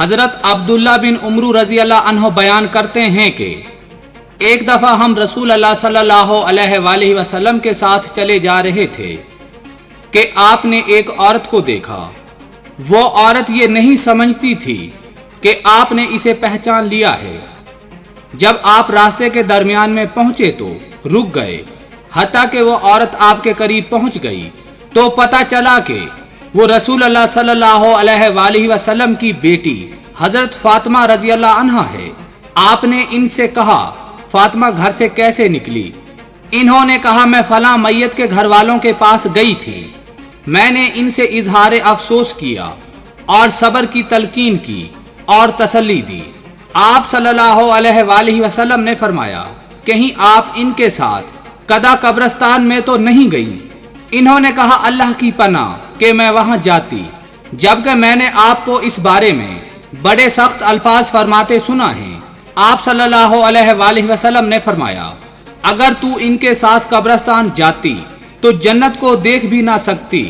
حضرت عبداللہ بن عمرو رضی اللہ عنہ بیان کرتے ہیں کہ ایک دفعہ ہم رسول اللہ صلی اللہ علیہ وآلہ وسلم کے ساتھ چلے جا رہے تھے کہ آپ نے ایک عورت کو دیکھا۔ وہ عورت یہ نہیں سمجھتی تھی کہ آپ نے اسے پہچان لیا ہے۔ جب آپ راستے کے درمیان میں پہنچے تو رک گئے، حتیٰ کہ وہ عورت آپ کے قریب پہنچ گئی تو پتہ چلا کہ وہ رسول اللہ صلی اللہ علیہ وآلہ وسلم کی بیٹی حضرت فاطمہ رضی اللہ عنہا ہے۔ آپ نے ان سے کہا، فاطمہ گھر سے کیسے نکلی؟ انہوں نے کہا، میں فلاں میت کے گھر والوں کے پاس گئی تھی۔ میں نے ان سے اظہار افسوس کیا اور صبر کی تلقین کی اور تسلی دی۔ آپ صلی اللہ علیہ وآلہ وسلم نے فرمایا، کہیں آپ ان کے ساتھ قدا قبرستان میں تو نہیں گئی؟ انہوں نے کہا، اللہ کی پناہ کہ میں وہاں جاتی، جبکہ میں نے آپ کو اس بارے میں بڑے سخت الفاظ فرماتے سنا ہیں۔ آپ صلی اللہ علیہ وآلہ وسلم نے فرمایا، اگر تو ان کے ساتھ قبرستان جاتی تو جنت کو دیکھ بھی نہ سکتی،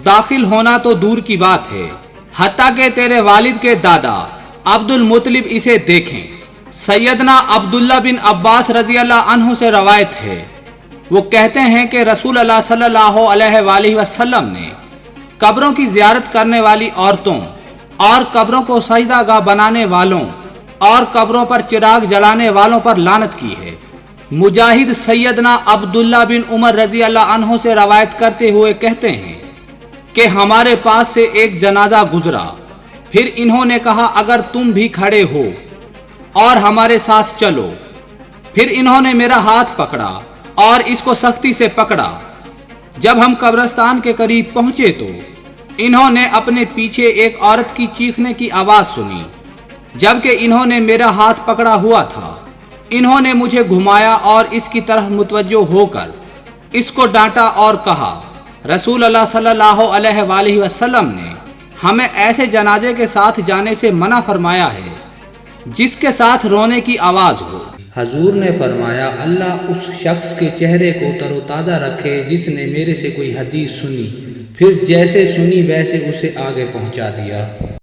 داخل ہونا تو دور کی بات ہے، حتیٰ کہ تیرے والد کے دادا عبد المطلب اسے دیکھیں۔ سیدنا عبداللہ بن عباس رضی اللہ عنہ سے روایت ہے، وہ کہتے ہیں کہ رسول اللہ صلی اللہ علیہ وآلہ وسلم نے قبروں کی زیارت کرنے والی عورتوں اور قبروں کو سجدہ گاہ بنانے والوں اور قبروں پر چراغ جلانے والوں پر لعنت کی ہے۔ مجاہد سیدنا عبداللہ بن عمر رضی اللہ عنہ سے روایت کرتے ہوئے کہتے ہیں کہ ہمارے پاس سے ایک جنازہ گزرا، پھر انہوں نے کہا، اگر تم بھی کھڑے ہو اور ہمارے ساتھ چلو۔ پھر انہوں نے میرا ہاتھ پکڑا اور اس کو سختی سے پکڑا۔ جب ہم قبرستان کے قریب پہنچے تو انہوں نے اپنے پیچھے ایک عورت کی چیخنے کی آواز سنی۔ جبکہ انہوں نے میرا ہاتھ پکڑا ہوا تھا، انہوں نے مجھے گھمایا اور اس کی طرف متوجہ ہو کر اس کو ڈانٹا اور کہا، رسول اللہ صلی اللہ علیہ وآلہ وسلم نے ہمیں ایسے جنازے کے ساتھ جانے سے منع فرمایا ہے جس کے ساتھ رونے کی آواز ہو۔ حضور نے فرمایا، اللہ اس شخص کے چہرے کو تر و تازہ رکھے جس نے میرے سے کوئی حدیث سنی، پھر جیسے سنی ویسے اسے آگے پہنچا دیا۔